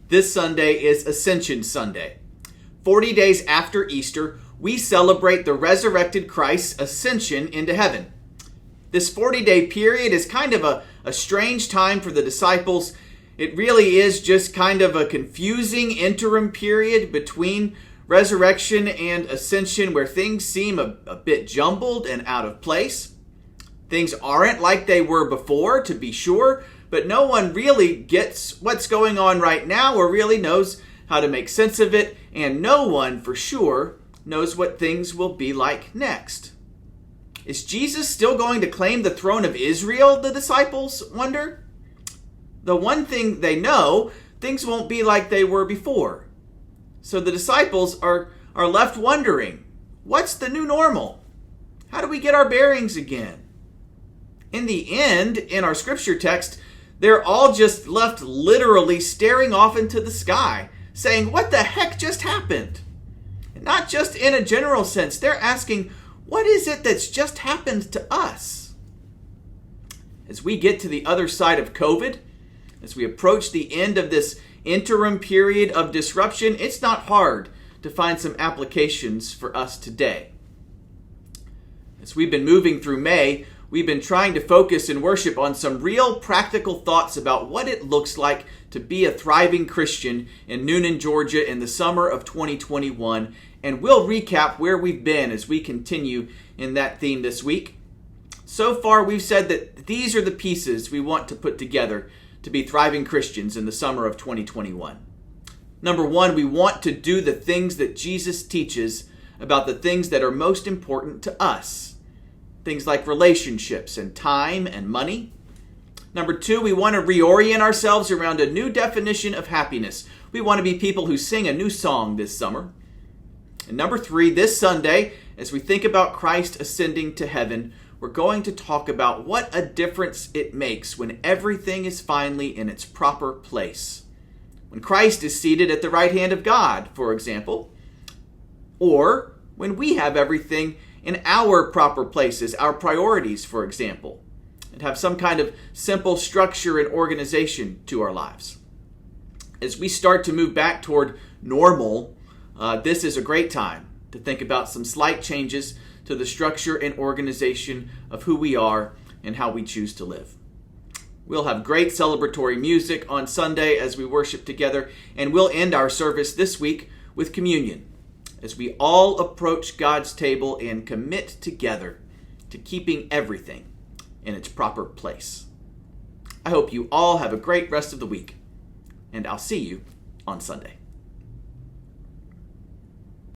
This Sunday is Ascension Sunday. 40 days after Easter, we celebrate the resurrected Christ's ascension into heaven. This 40-day period is kind of a strange time for the disciples. It really is just kind of a confusing interim period between resurrection and ascension where things seem a bit jumbled and out of place. Things aren't like they were before, to be sure, but no one really gets what's going on right now or really knows how to make sense of it, and no one for sure knows what things will be like next. Is Jesus still going to claim the throne of Israel, the disciples wonder? The one thing they know, things won't be like they were before. So the disciples are left wondering, what's the new normal? How do we get our bearings again? In the end, in our scripture text, they're all just left literally staring off into the sky, saying, what the heck just happened? And not just in a general sense, they're asking, what is it that's just happened to us? As we get to the other side of COVID, as we approach the end of this interim period of disruption, it's not hard to find some applications for us today. As we've been moving through May, we've been trying to focus in worship on some real practical thoughts about what it looks like to be a thriving Christian in Newnan, Georgia in the summer of 2021. And we'll recap where we've been as we continue in that theme this week. So far, we've said that these are the pieces we want to put together to be thriving Christians in the summer of 2021. Number one, we want to do the things that Jesus teaches about the things that are most important to us. Things like relationships and time and money. Number two, we want to reorient ourselves around a new definition of happiness. We want to be people who sing a new song this summer. And number three, this Sunday, as we think about Christ ascending to heaven, we're going to talk about what a difference it makes when everything is finally in its proper place. When Christ is seated at the right hand of God, for example, or when we have everything in our proper places, our priorities, for example, and have some kind of simple structure and organization to our lives. As we start to move back toward normal, this is a great time to think about some slight changes to the structure and organization of who we are and how we choose to live. We'll have great celebratory music on Sunday as we worship together, and we'll end our service this week with communion, as we all approach God's table and commit together to keeping everything in its proper place. I hope you all have a great rest of the week, and I'll see you on Sunday.